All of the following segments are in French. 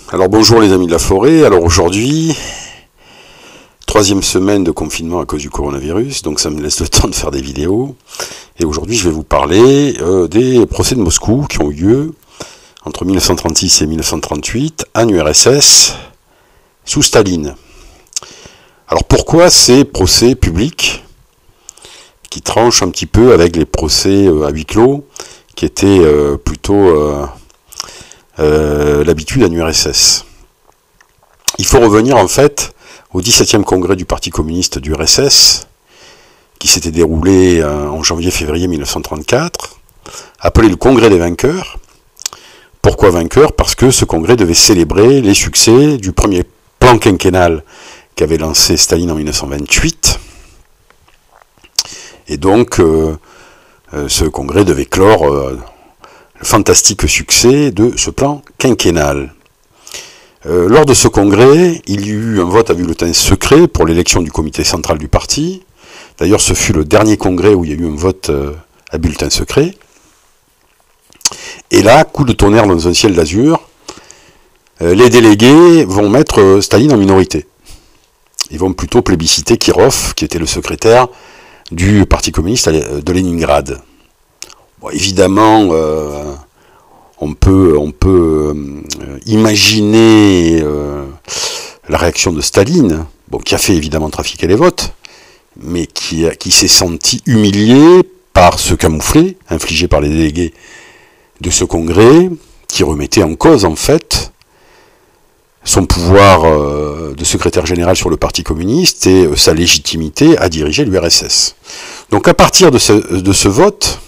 Alors bonjour les amis de la forêt, alors aujourd'hui, troisième semaine de confinement à cause du coronavirus, donc ça me laisse le temps de faire des vidéos. Et aujourd'hui je vais vous parler des procès de Moscou qui ont eu lieu entre 1936 et 1938 en URSS sous Staline. Alors pourquoi ces procès publics qui tranchent un petit peu avec les procès à huis clos qui étaient plutôt l'habitude en URSS. Il faut revenir en fait au 17e congrès du Parti communiste du RSS qui s'était déroulé en janvier-février 1934, appelé le congrès des vainqueurs. Pourquoi vainqueurs? Parce que ce congrès devait célébrer les succès du premier plan quinquennal qu'avait lancé Staline en 1928. Et donc ce congrès devait clore le fantastique succès de ce plan quinquennal. Lors de ce congrès, il y eut un vote à bulletin secret pour l'élection du comité central du parti. D'ailleurs, ce fut le dernier congrès où il y a eu un vote à bulletin secret. Et là, coup de tonnerre dans un ciel d'azur, les délégués vont mettre Staline en minorité. Ils vont plutôt plébisciter Kirov, qui était le secrétaire du Parti communiste de Leningrad. Bon, évidemment, on peut imaginer la réaction de Staline, bon, qui a fait évidemment trafiquer les votes, mais qui s'est senti humilié par ce camouflet infligé par les délégués de ce congrès, qui remettait en cause en fait son pouvoir de secrétaire général sur le Parti communiste et sa légitimité à diriger l'URSS. Donc à partir de ce vote,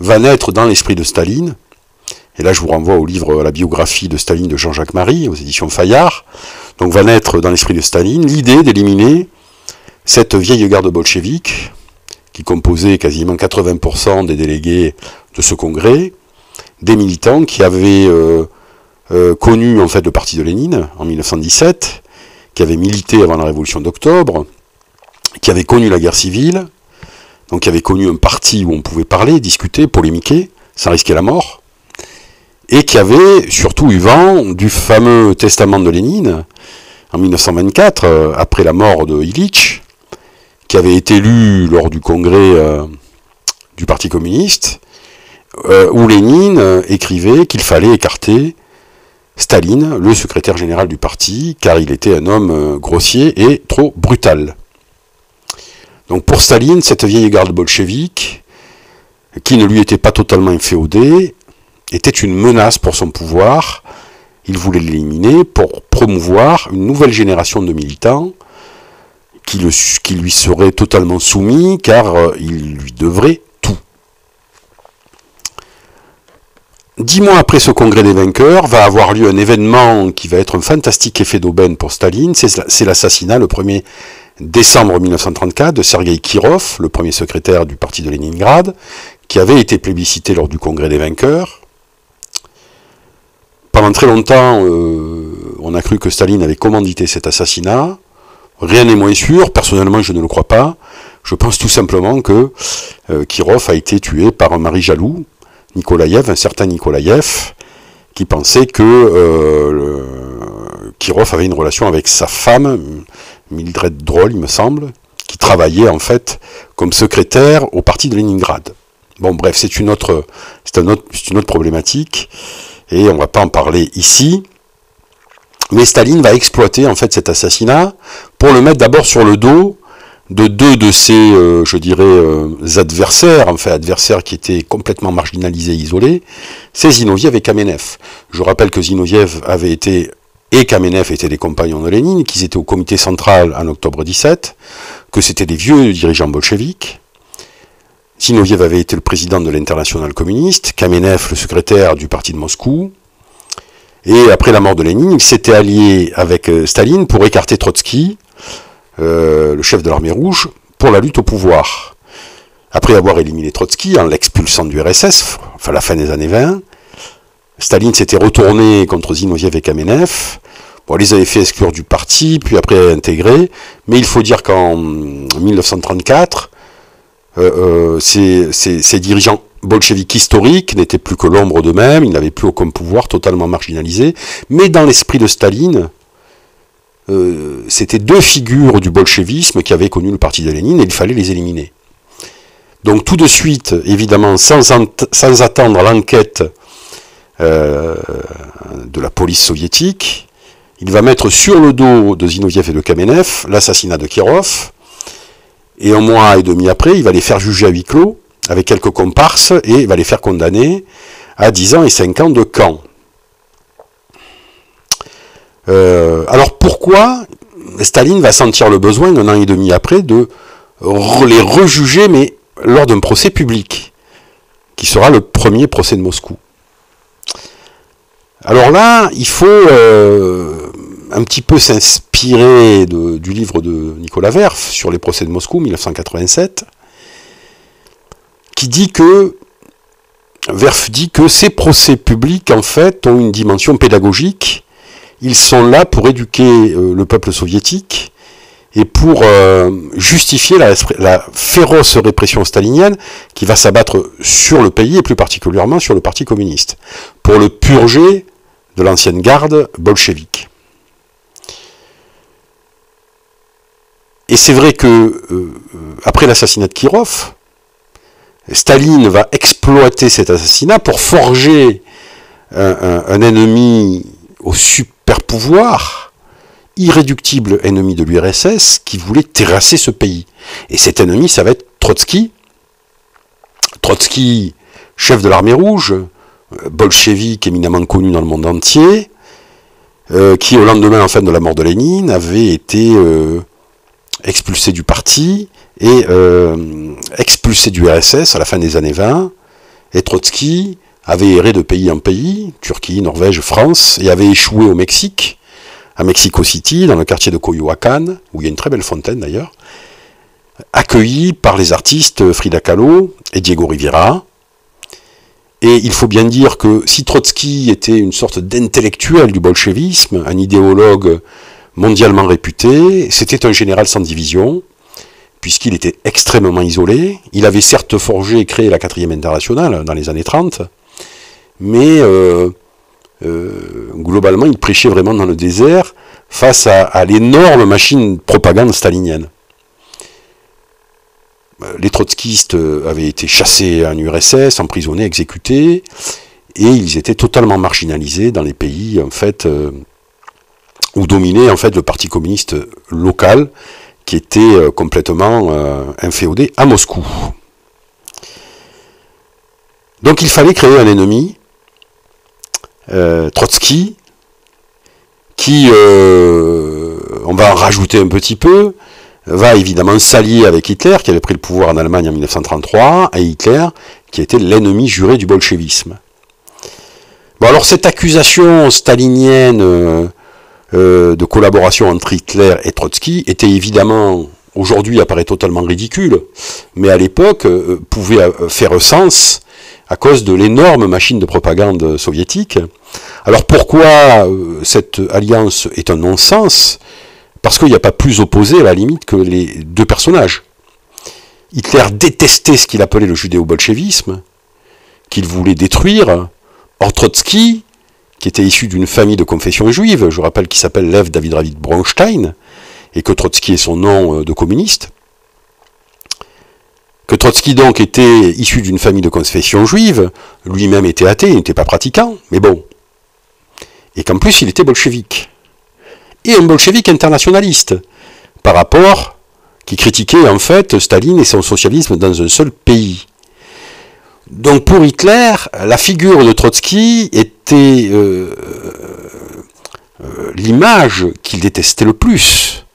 va naître dans l'esprit de Staline, et là je vous renvoie au livre, à la biographie de Staline de Jean-Jacques Marie, aux éditions Fayard, donc va naître dans l'esprit de Staline l'idée d'éliminer cette vieille garde bolchevique, qui composait quasiment 80% des délégués de ce congrès, des militants qui avaient connu en fait le parti de Lénine en 1917, qui avaient milité avant la révolution d'octobre, qui avaient connu la guerre civile, donc qui avait connu un parti où on pouvait parler, discuter, polémiquer, sans risquer la mort, et qui avait surtout eu vent du fameux testament de Lénine, en 1924, après la mort de Ilitch, qui avait été lu lors du congrès du Parti communiste, où Lénine écrivait qu'il fallait écarter Staline, le secrétaire général du parti, car il était un homme grossier et trop brutal. Donc pour Staline, cette vieille garde bolchevique, qui ne lui était pas totalement inféodée, était une menace pour son pouvoir. Il voulait l'éliminer pour promouvoir une nouvelle génération de militants qui lui seraient totalement soumis, car il lui devrait tout. 10 mois après ce congrès des vainqueurs, va avoir lieu un événement qui va être un fantastique effet d'aubaine pour Staline, c'est l'assassinat, le 1er décembre 1934, de Sergueï Kirov, le premier secrétaire du parti de Leningrad, qui avait été plébiscité lors du congrès des vainqueurs. Pendant très longtemps, on a cru que Staline avait commandité cet assassinat. Rien n'est moins sûr, personnellement je ne le crois pas. Je pense tout simplement que Kirov a été tué par un mari jaloux, Nikolaïev, un certain Nikolaïev, qui pensait que Kirov avait une relation avec sa femme, Mildred Droll, il me semble, qui travaillait en fait comme secrétaire au parti de Leningrad. Bon, bref, c'est une autre problématique, et on ne va pas en parler ici. Mais Staline va exploiter en fait cet assassinat pour le mettre d'abord sur le dos de deux de ses, adversaires, enfin adversaires qui étaient complètement marginalisés, isolés, c'est Zinoviev et Kamenev. Je rappelle que Zinoviev avait été, et Kamenev étaient des compagnons de Lénine, qu'ils étaient au comité central en octobre 17, que c'était des vieux dirigeants bolcheviques. Zinoviev avait été le président de l'Internationale communiste, Kamenev le secrétaire du parti de Moscou, et après la mort de Lénine, il s'était allié avec Staline pour écarter Trotsky, le chef de l'armée rouge, pour la lutte au pouvoir. Après avoir éliminé Trotsky, en l'expulsant du RSS, enfin la fin des années 20, Staline s'était retourné contre Zinoviev et Kamenev. Bon, ils les avaient fait exclure du parti, puis après intégrer. Mais il faut dire qu'en 1934, ces dirigeants bolcheviques historiques n'étaient plus que l'ombre d'eux-mêmes, ils n'avaient plus aucun pouvoir, totalement marginalisés, mais dans l'esprit de Staline, c'était deux figures du bolchevisme qui avaient connu le parti de Lénine, et il fallait les éliminer. Donc tout de suite, évidemment, sans attendre l'enquête de la police soviétique, il va mettre sur le dos de Zinoviev et de Kamenev l'assassinat de Kirov, et un mois et demi après, il va les faire juger à huis clos, avec quelques comparses, et il va les faire condamner à 10 ans et 5 ans de camp. Alors pourquoi Staline va sentir le besoin, un an et demi après, de les rejuger, mais lors d'un procès public, qui sera le premier procès de Moscou? Alors là, il faut un petit peu s'inspirer du livre de Nicolas Werf sur les procès de Moscou, 1987, qui dit que Werf dit que ces procès publics, en fait, ont une dimension pédagogique. Ils sont là pour éduquer le peuple soviétique et pour justifier la féroce répression stalinienne qui va s'abattre sur le pays et plus particulièrement sur le Parti communiste, pour le purger de l'ancienne garde bolchevique. Et c'est vrai que après l'assassinat de Kirov, Staline va exploiter cet assassinat pour forger un ennemi au super pouvoir, irréductible ennemi de l'URSS, qui voulait terrasser ce pays. Et cet ennemi, ça va être Trotsky. Trotsky, chef de l'armée rouge, bolchevique éminemment connu dans le monde entier, qui au lendemain, en fait, de la mort de Lénine, avait été expulsé du parti et expulsé du URSS à la fin des années 20. Et Trotsky avait erré de pays en pays, Turquie, Norvège, France, et avait échoué au Mexique, à Mexico City, dans le quartier de Coyoacán, où il y a une très belle fontaine d'ailleurs, accueilli par les artistes Frida Kahlo et Diego Rivera. Et il faut bien dire que si Trotsky était une sorte d'intellectuel du bolchevisme, un idéologue mondialement réputé, c'était un général sans division, puisqu'il était extrêmement isolé. Il avait certes forgé et créé la 4e internationale dans les années 30, mais globalement, il prêchait vraiment dans le désert face à l'énorme machine propagande stalinienne. Les trotskistes avaient été chassés en URSS, emprisonnés, exécutés, et ils étaient totalement marginalisés dans les pays en fait où dominait en fait le parti communiste local, qui était complètement inféodé à Moscou. Donc il fallait créer un ennemi, Trotsky, qui, on va en rajouter un petit peu, va évidemment s'allier avec Hitler, qui avait pris le pouvoir en Allemagne en 1933, et Hitler, qui était l'ennemi juré du bolchevisme. Bon, alors cette accusation stalinienne de collaboration entre Hitler et Trotsky était évidemment, aujourd'hui apparaît totalement ridicule, mais à l'époque pouvait faire sens à cause de l'énorme machine de propagande soviétique. Alors pourquoi cette alliance est un non-sens? Parce qu'il n'y a pas plus opposé à la limite que les deux personnages. Hitler détestait ce qu'il appelait le judéo-bolchevisme, qu'il voulait détruire. Or Trotsky, qui était issu d'une famille de confession juive, je rappelle qu'il s'appelle Lev Davidovich Bronstein, et que Trotsky est son nom de communiste, que Trotsky donc était issu d'une famille de confession juive, lui-même était athée, il n'était pas pratiquant, mais bon. Et qu'en plus il était bolchevique. Et un bolchevique internationaliste, par rapport, qui critiquait en fait Staline et son socialisme dans un seul pays. Donc pour Hitler, la figure de Trotsky était l'image qu'il détestait le plus,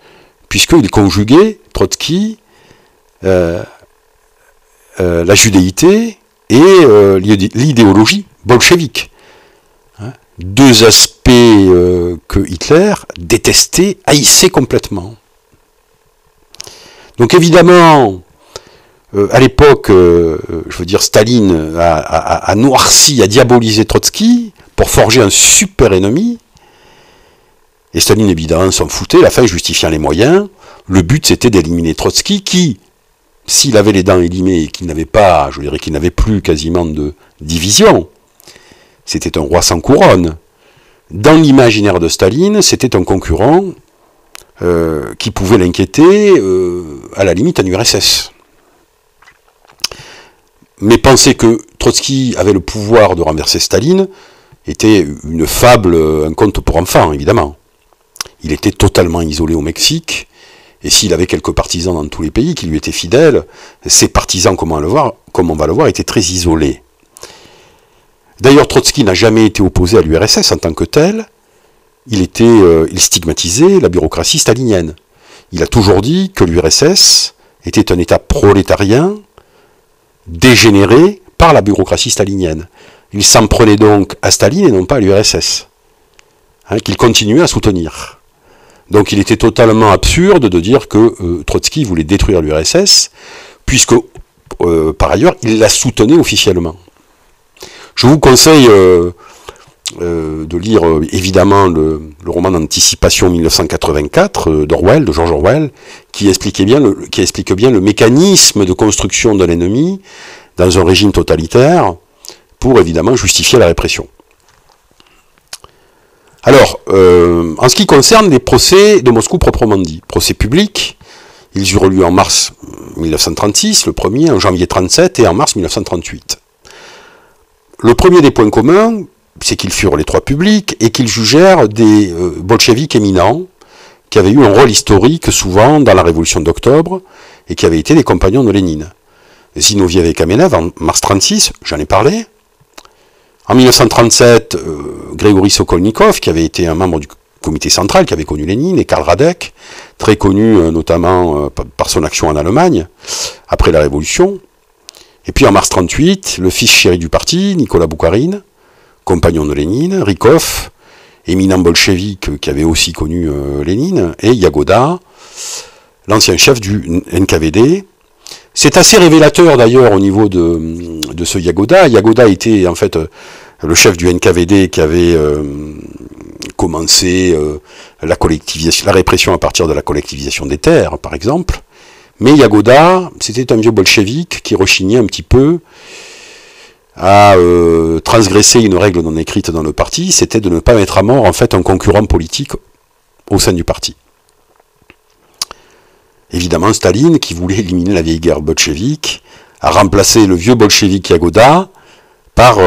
puisqu'il conjuguait, Trotsky, la judéité et l'idéologie bolchevique. Deux aspects que Hitler détestait, haïssait complètement. Donc évidemment, à l'époque, je veux dire, Staline a noirci, a diabolisé Trotsky pour forger un super ennemi. Et Staline, évidemment, s'en foutait, la fin justifiant les moyens. Le but, c'était d'éliminer Trotsky, qui, s'il avait les dents élimées et qu'il n'avait pas, je dirais qu'il n'avait plus quasiment de division, c'était un roi sans couronne. Dans l'imaginaire de Staline, c'était un concurrent qui pouvait l'inquiéter, à la limite en URSS. Mais penser que Trotsky avait le pouvoir de renverser Staline était une fable, un conte pour enfants, évidemment. Il était totalement isolé au Mexique, et s'il avait quelques partisans dans tous les pays qui lui étaient fidèles, ces partisans, comme on va le voir, étaient très isolés. D'ailleurs, Trotsky n'a jamais été opposé à l'URSS en tant que tel. Il stigmatisait la bureaucratie stalinienne. Il a toujours dit que l'URSS était un État prolétarien, dégénéré par la bureaucratie stalinienne. Il s'en prenait donc à Staline et non pas à l'URSS, qu'il continuait à soutenir. Donc il était totalement absurde de dire que Trotsky voulait détruire l'URSS, puisque par ailleurs il la soutenait officiellement. Je vous conseille de lire évidemment le roman d'anticipation 1984 d'Orwell, de George Orwell, qui explique bien le mécanisme de construction de l'ennemi dans un régime totalitaire pour évidemment justifier la répression. Alors, en ce qui concerne les procès de Moscou proprement dit, procès publics, ils eurent lieu en mars 1936, le premier, en janvier 1937 et en mars 1938. Le premier des points communs, c'est qu'ils furent les trois publics et qu'ils jugèrent des bolcheviks éminents qui avaient eu un rôle historique souvent dans la révolution d'octobre et qui avaient été les compagnons de Lénine. Zinoviev et Kamenev en mars 1936, j'en ai parlé. En 1937, Grigory Sokolnikov, qui avait été un membre du comité central, qui avait connu Lénine, et Karl Radek, très connu notamment par son action en Allemagne, après la Révolution. Et puis en mars 1938, le fils chéri du parti, Nicolas Boukharine, compagnon de Lénine, Rykov, éminent bolchevique qui avait aussi connu Lénine, et Yagoda, l'ancien chef du NKVD. C'est assez révélateur d'ailleurs au niveau de ce Yagoda. Yagoda était en fait le chef du NKVD qui avait commencé la répression à partir de la collectivisation des terres, par exemple. Mais Yagoda, c'était un vieux bolchevique qui rechignait un petit peu à transgresser une règle non écrite dans le parti, c'était de ne pas mettre à mort en fait un concurrent politique au sein du parti. Évidemment, Staline, qui voulait éliminer la vieille guerre bolchevique, a remplacé le vieux bolchevique Yagoda par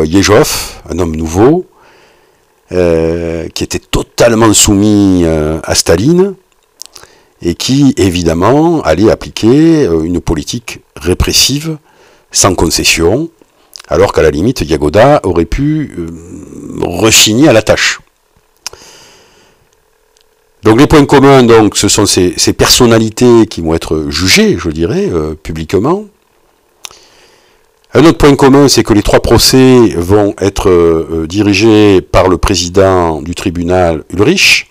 Yezhov, un homme nouveau, qui était totalement soumis à Staline, et qui, évidemment, allait appliquer une politique répressive, sans concession, alors qu'à la limite, Yagoda aurait pu rechigner à la tâche. Donc les points communs, donc, ce sont ces personnalités qui vont être jugées, je dirais, publiquement. Un autre point commun, c'est que les trois procès vont être dirigés par le président du tribunal Ulrich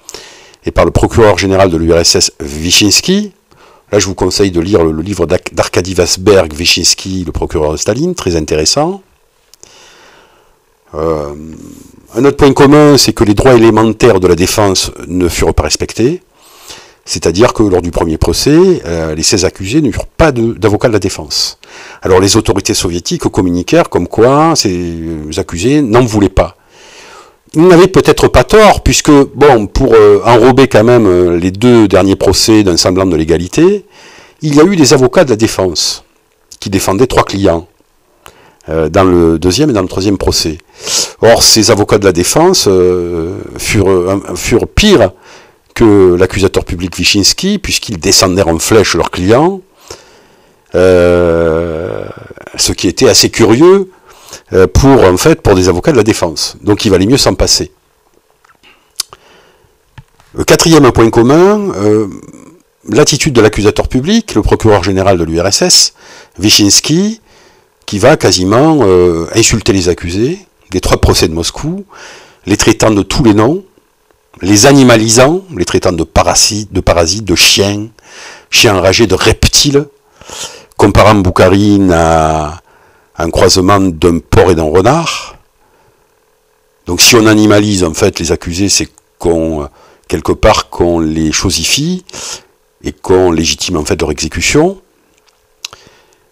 et par le procureur général de l'URSS Wyszynski. Là, je vous conseille de lire le livre d'Arkady Vazberg, Wyszynski, le procureur de Staline, très intéressant. Un autre point commun, c'est que les droits élémentaires de la défense ne furent pas respectés. C'est-à-dire que lors du premier procès, les 16 accusés n'eurent pas d'avocat de la défense. Alors les autorités soviétiques communiquèrent comme quoi ces accusés n'en voulaient pas. Ils n'avaient peut-être pas tort, puisque, bon, pour enrober quand même les deux derniers procès d'un semblant de légalité, il y a eu des avocats de la défense qui défendaient trois clients dans le deuxième et dans le troisième procès. Or, ces avocats de la défense furent pires que l'accusateur public Wyszynski, puisqu'ils descendaient en flèche leurs clients, ce qui était assez curieux pour des avocats de la défense. Donc il valait mieux s'en passer. Le quatrième point commun, l'attitude de l'accusateur public, le procureur général de l'URSS, Wyszynski, qui va quasiment insulter les accusés des trois procès de Moscou, les traitant de tous les noms, les animalisant, les traitant de parasites, de chiens enragés, de reptiles, comparant Boukharine à un croisement d'un porc et d'un renard. Donc si on animalise en fait les accusés, c'est quelque part qu'on les chosifie et qu'on légitime en fait leur exécution.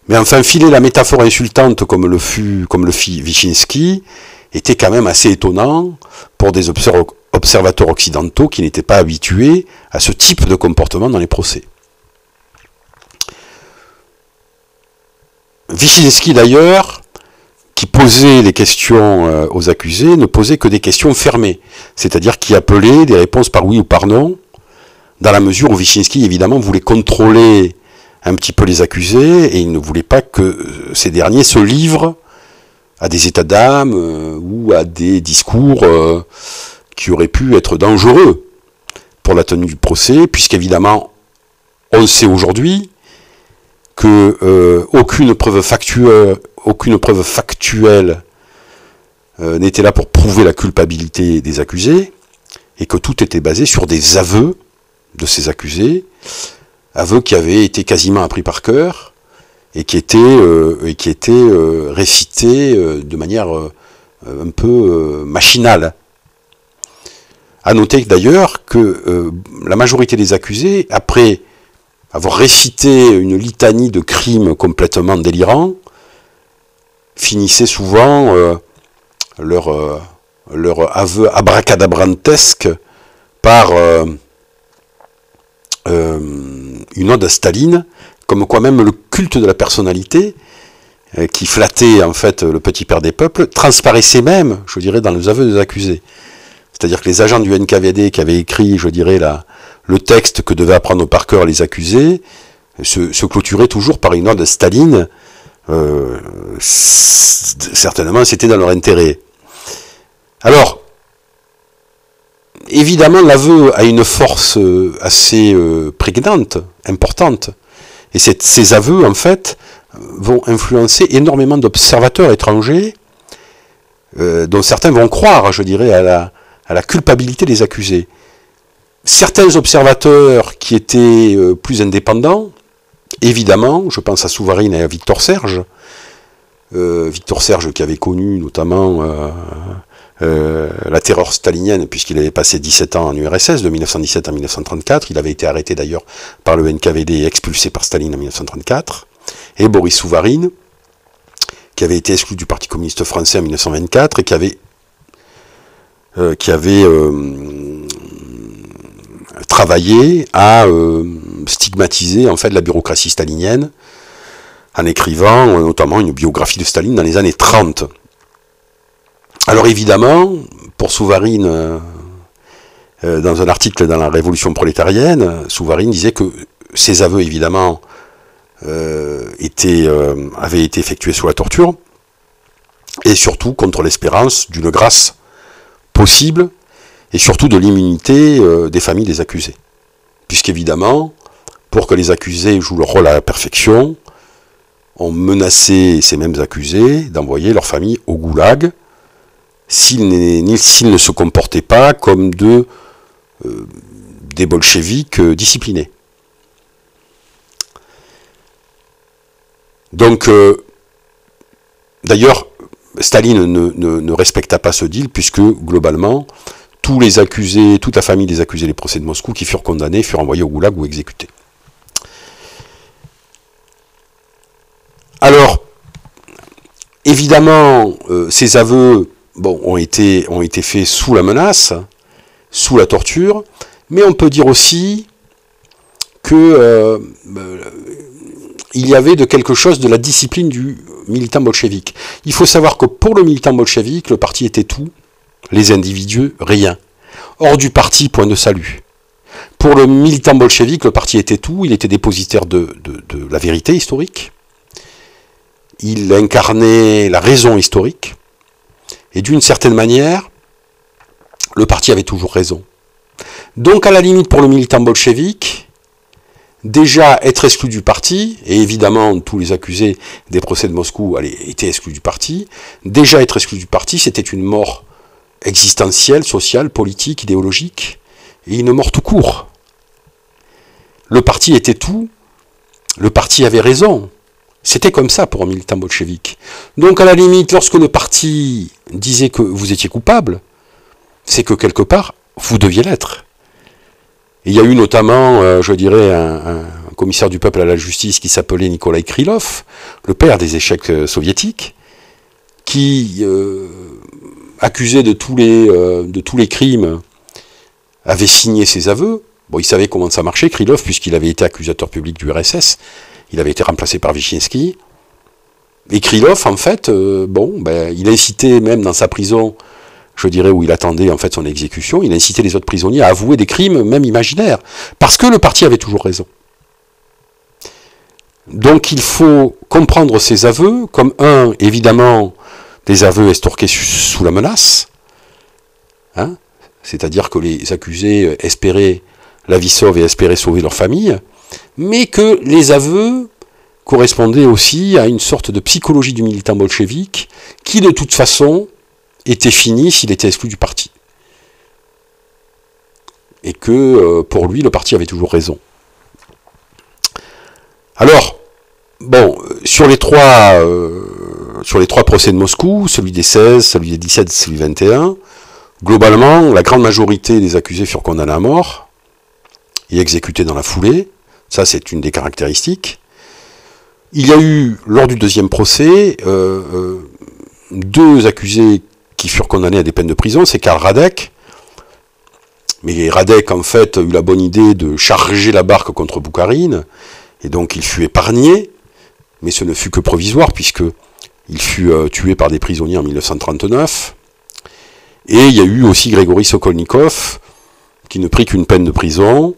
Mais enfin, filer la métaphore insultante comme le fit Wyszynski était quand même assez étonnant pour des observateurs occidentaux qui n'étaient pas habitués à ce type de comportement dans les procès. Wyszynski d'ailleurs, qui posait les questions aux accusés, ne posait que des questions fermées, c'est-à-dire qui appelait des réponses par oui ou par non, dans la mesure où Wyszynski évidemment voulait contrôler un petit peu les accusés, et il ne voulait pas que ces derniers se livrent à des états d'âme ou à des discours qui auraient pu être dangereux pour la tenue du procès, puisqu'évidemment, on sait aujourd'hui que aucune preuve factuelle n'était là pour prouver la culpabilité des accusés, et que tout était basé sur des aveux de ces accusés, aveux qui avaient été quasiment appris par cœur, et qui étaient récités de manière un peu machinale. À noter d'ailleurs que la majorité des accusés, après avoir récité une litanie de crimes complètement délirants, finissaient souvent leur aveu abracadabrantesque par une ode à Staline, comme quoi même le culte de la personnalité, qui flattait en fait le petit père des peuples, transparaissait même, je dirais, dans les aveux des accusés. C'est-à-dire que les agents du NKVD qui avaient écrit, je dirais, le texte que devaient apprendre par cœur les accusés, se clôturaient toujours par une ode à Staline. Certainement, c'était dans leur intérêt. Alors, évidemment, l'aveu a une force assez prégnante, importante. Et ces aveux, en fait, vont influencer énormément d'observateurs étrangers, dont certains vont croire, je dirais, à la culpabilité des accusés. Certains observateurs qui étaient plus indépendants, évidemment, je pense à Souvarine et à Victor Serge, qui avait connu notamment la terreur stalinienne, puisqu'il avait passé 17 ans en URSS, de 1917 à 1934, il avait été arrêté d'ailleurs par le NKVD et expulsé par Staline en 1934, et Boris Souvarine, qui avait été exclu du Parti communiste français en 1924, et qui avait travaillé à stigmatiser en fait la bureaucratie stalinienne, en écrivant notamment une biographie de Staline dans les années 30. Alors évidemment, pour Souvarine, dans un article dans la Révolution prolétarienne, Souvarine disait que ces aveux, évidemment, avaient été effectués sous la torture, et surtout contre l'espérance d'une grâce possible, et surtout de l'immunité des familles des accusés. Puisqu'évidemment, pour que les accusés jouent leur rôle à la perfection, on menaçait ces mêmes accusés d'envoyer leur famille au goulag, s'ils ne se comportaient pas comme des bolcheviks disciplinés. Donc, d'ailleurs, Staline ne respecta pas ce deal, puisque, globalement, tous les accusés, toute la famille des accusés des procès de Moscou qui furent condamnés furent envoyés au goulag ou exécutés. Alors, évidemment, ces aveux ont été faits sous la menace, sous la torture, mais on peut dire aussi que il y avait de quelque chose de la discipline du militant bolchevique. Il faut savoir que pour le militant bolchevique, le parti était tout, les individus, rien. Hors du parti, point de salut. Pour le militant bolchevique, le parti était tout, il était dépositaire de la vérité historique, il incarnait la raison historique, et d'une certaine manière, le parti avait toujours raison. Donc à la limite pour le militant bolchevique, déjà être exclu du parti, et évidemment tous les accusés des procès de Moscou étaient exclus du parti, déjà être exclu du parti, c'était une mort existentielle, sociale, politique, idéologique, et une mort tout court. Le parti était tout, le parti avait raison. C'était comme ça pour un militant bolchevique. Donc à la limite, lorsque le parti disait que vous étiez coupable, c'est que quelque part, vous deviez l'être. Il y a eu notamment, je dirais, un commissaire du peuple à la justice qui s'appelait Nikolai Krylov, le père des échecs soviétiques, qui, accusé de tous les crimes, avait signé ses aveux. Bon, il savait comment ça marchait, Krylov, puisqu'il avait été accusateur public du RSS. Il avait été remplacé par Wyszynski. Et Krylov, en fait, il a incité, même dans sa prison, je dirais, où il attendait en fait son exécution, il a incité les autres prisonniers à avouer des crimes, même imaginaires, parce que le parti avait toujours raison. Donc il faut comprendre ces aveux comme évidemment, des aveux estorqués sous la menace, hein, c'est-à-dire que les accusés espéraient la vie sauve et espéraient sauver leur famille, mais que les aveux correspondaient aussi à une sorte de psychologie du militant bolchevique qui, de toute façon, était fini s'il était exclu du parti. Et que, pour lui, le parti avait toujours raison. Alors, bon, sur les trois procès de Moscou, celui des 16, celui des 17, celui des 21, globalement, la grande majorité des accusés furent condamnés à mort et exécutés dans la foulée. Ça, c'est une des caractéristiques. Il y a eu, lors du deuxième procès, deux accusés qui furent condamnés à des peines de prison. C'est Karl Radek. Mais Radek, en fait, a eu la bonne idée de charger la barque contre Boukharine, et donc il fut épargné, mais ce ne fut que provisoire, puisqu'il fut tué par des prisonniers en 1939. Et il y a eu aussi Grégory Sokolnikov, qui ne prit qu'une peine de prison,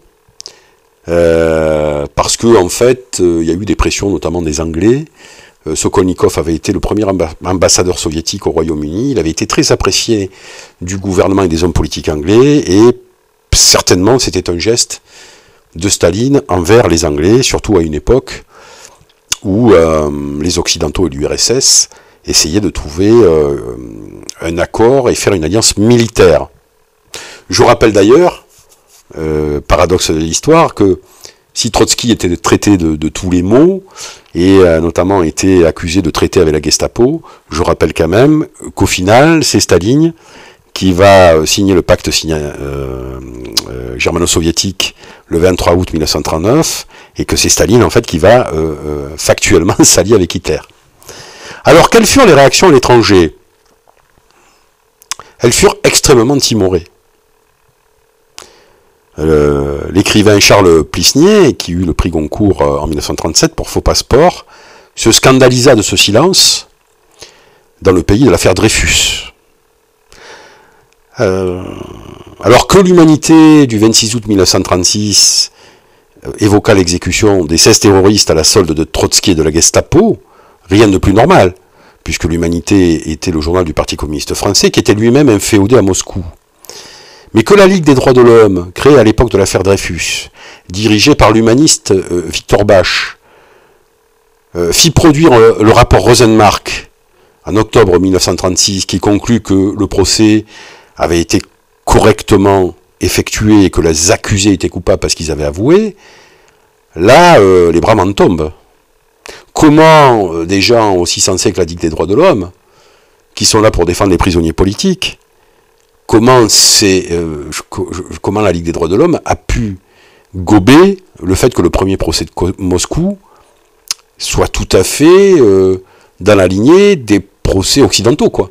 parce que en fait, il y a eu des pressions, notamment des Anglais. Sokolnikov avait été le premier ambassadeur soviétique au Royaume-Uni. Il avait été très apprécié du gouvernement et des hommes politiques anglais, et certainement c'était un geste de Staline envers les Anglais, surtout à une époque où les Occidentaux et l'URSS essayaient de trouver un accord et faire une alliance militaire. Je rappelle d'ailleurs, paradoxe de l'histoire, que si Trotsky était traité de tous les maux, et notamment était accusé de traiter avec la Gestapo, je rappelle quand même qu'au final, c'est Staline qui va signer le pacte germano-soviétique le 23 août 1939, et que c'est Staline en fait qui va factuellement s'allier avec Hitler. Alors, quelles furent les réactions à l'étranger? Elles furent extrêmement timorées. L'écrivain Charles Plisnier, qui eut le prix Goncourt en 1937 pour Faux Passeport, se scandalisa de ce silence dans le pays de l'affaire Dreyfus. Alors que l'humanité du 26 août 1936 évoqua l'exécution des 16 terroristes à la solde de Trotsky et de la Gestapo, rien de plus normal, puisque l'humanité était le journal du Parti communiste français, qui était lui-même inféodé à Moscou. Mais que la Ligue des droits de l'homme, créée à l'époque de l'affaire Dreyfus, dirigée par l'humaniste Victor Bach, fit produire le rapport Rosenmark en octobre 1936, qui conclut que le procès avait été correctement effectué et que les accusés étaient coupables parce qu'ils avaient avoué, là, les bras m'en tombent. Comment des gens aussi sensés que la Ligue des droits de l'homme, qui sont là pour défendre les prisonniers politiques, comment la Ligue des droits de l'homme a pu gober le fait que le premier procès de Moscou soit tout à fait dans la lignée des procès occidentaux, quoi,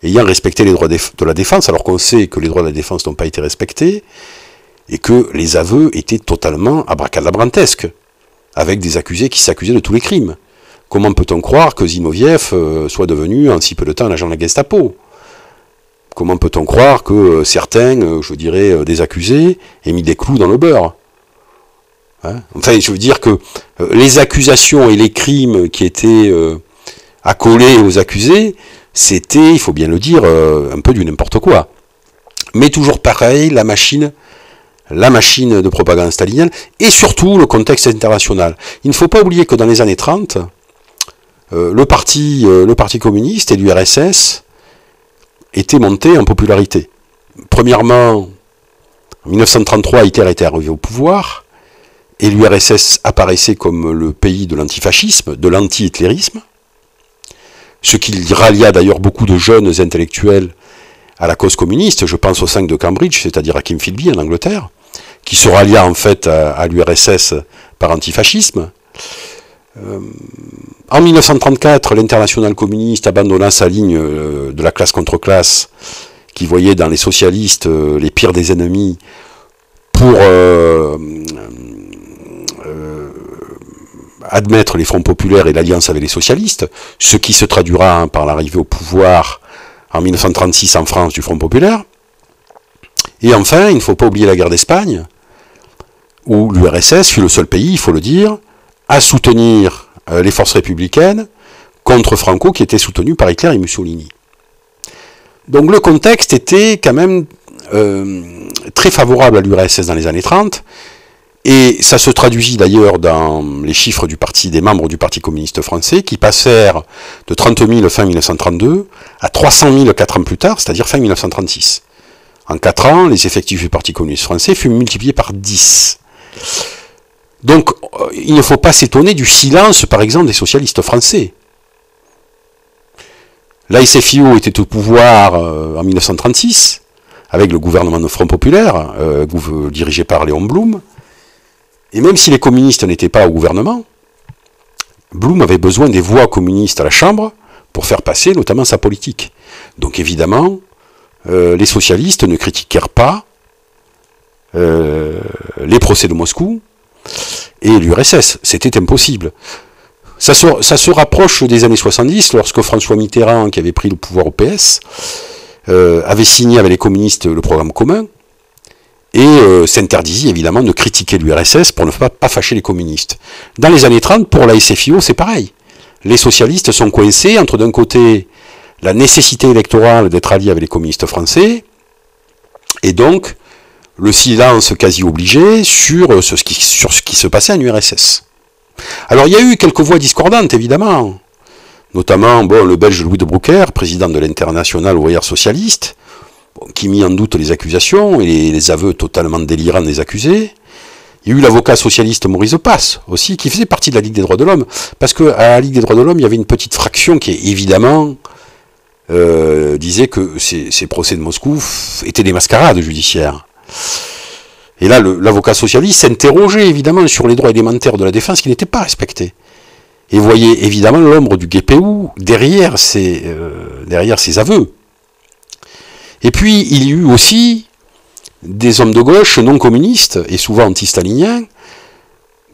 ayant respecté les droits de la défense, alors qu'on sait que les droits de la défense n'ont pas été respectés, et que les aveux étaient totalement abracadabrantesques, avec des accusés qui s'accusaient de tous les crimes. Comment peut-on croire que Zinoviev soit devenu en si peu de temps un agent de la Gestapo? Comment peut-on croire que certains, je dirais, des accusés, aient mis des clous dans le beurre, hein? Enfin, je veux dire que les accusations et les crimes qui étaient accolés aux accusés, c'était, il faut bien le dire, un peu du n'importe quoi. Mais toujours pareil, la machine de propagande stalinienne, et surtout le contexte international. Il ne faut pas oublier que dans les années 30, le parti communiste et l'URSS étaient montés en popularité. Premièrement, en 1933, Hitler était arrivé au pouvoir, et l'URSS apparaissait comme le pays de l'antifascisme, de l'anti-hitlérisme, ce qui rallia d'ailleurs beaucoup de jeunes intellectuels à la cause communiste. Je pense au 5 de Cambridge, c'est-à-dire à Kim Philby en Angleterre, qui se rallia en fait à l'URSS par antifascisme. En 1934, l'internationale communiste abandonna sa ligne de la classe contre classe, qui voyait dans les socialistes les pires des ennemis, pour admettre les fronts populaires et l'alliance avec les socialistes, ce qui se traduira par l'arrivée au pouvoir en 1936 en France du Front populaire. Et enfin, il ne faut pas oublier la guerre d'Espagne, où l'URSS fut le seul pays, il faut le dire, à soutenir les forces républicaines contre Franco, qui était soutenu par Hitler et Mussolini. Donc le contexte était quand même très favorable à l'URSS dans les années 30, et ça se traduisit d'ailleurs dans les chiffres des membres du Parti communiste français, qui passèrent de 30 000 fin 1932 à 300 000 4 ans plus tard, c'est-à-dire fin 1936. En 4 ans, les effectifs du Parti communiste français furent multipliés par 10. Donc, il ne faut pas s'étonner du silence, par exemple, des socialistes français. L'ASFIO était au pouvoir en 1936, avec le gouvernement de Front populaire, dirigé par Léon Blum. Et même si les communistes n'étaient pas au gouvernement, Blum avait besoin des voix communistes à la Chambre pour faire passer notamment sa politique. Donc évidemment, les socialistes ne critiquèrent pas les procès de Moscou et l'URSS. C'était impossible. Ça se rapproche des années 70, lorsque François Mitterrand, qui avait pris le pouvoir au PS, avait signé avec les communistes le programme commun, et s'interdisait évidemment de critiquer l'URSS pour ne pas fâcher les communistes. Dans les années 30, pour la SFIO, c'est pareil. Les socialistes sont coincés entre, d'un côté, la nécessité électorale d'être alliés avec les communistes français, et donc le silence quasi obligé sur ce qui se passait en URSS. Alors il y a eu quelques voix discordantes, évidemment, notamment le Belge Louis de Broecker, président de l'Internationale ouvrière socialiste, qui mit en doute les accusations et les aveux totalement délirants des accusés. Il y a eu l'avocat socialiste Maurice Passe, aussi, qui faisait partie de la Ligue des droits de l'homme, parce qu'à la Ligue des droits de l'homme, il y avait une petite fraction qui, évidemment, disait que ces procès de Moscou étaient des mascarades judiciaires. Et là, l'avocat socialiste s'interrogeait évidemment sur les droits élémentaires de la défense qui n'étaient pas respectés. Et voyait évidemment l'ombre du GPU derrière ces aveux. Et puis, il y eut aussi des hommes de gauche non communistes, et souvent anti-staliniens,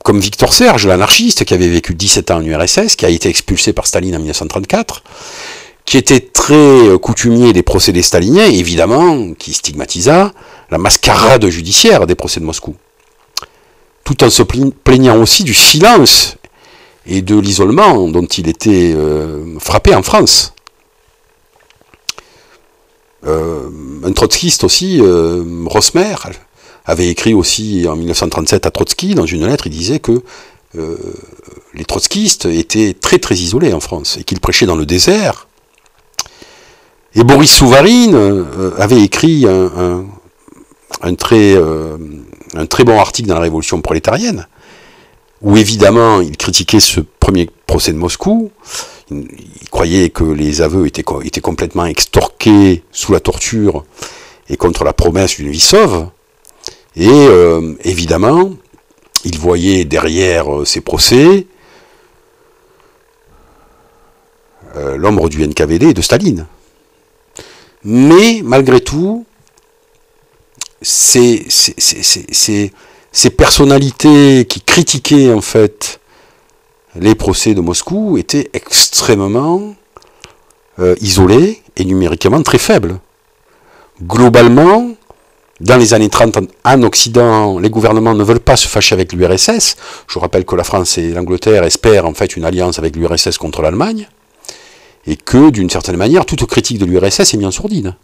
comme Victor Serge, l'anarchiste, qui avait vécu 17 ans en URSS, qui a été expulsé par Staline en 1934, qui était très coutumier des procédés staliniens, évidemment, qui stigmatisa la mascarade judiciaire des procès de Moscou. Tout en se plaignant aussi du silence et de l'isolement dont il était frappé en France. Un trotskiste aussi, Rosmer, avait écrit aussi en 1937 à Trotsky, dans une lettre, il disait que les trotskistes étaient très très isolés en France, et qu'ils prêchaient dans le désert. Et Boris Souvarine avait écrit un très bon article dans la Révolution prolétarienne, où évidemment il critiquait ce premier procès de Moscou. Il croyait que les aveux étaient complètement extorqués sous la torture et contre la promesse d'une vie sauve. Et évidemment, il voyait derrière ces procès l'ombre du NKVD et de Staline. Mais malgré tout, ces personnalités qui critiquaient en fait les procès de Moscou étaient extrêmement isolés et numériquement très faibles. Globalement, dans les années 30 en Occident, les gouvernements ne veulent pas se fâcher avec l'URSS. Je rappelle que la France et l'Angleterre espèrent en fait une alliance avec l'URSS contre l'Allemagne, et que, d'une certaine manière, toute critique de l'URSS est mise en sourdine.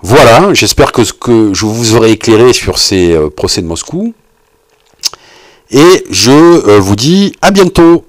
Voilà, j'espère que je vous aurai éclairé sur ces procès de Moscou. Et je vous dis à bientôt.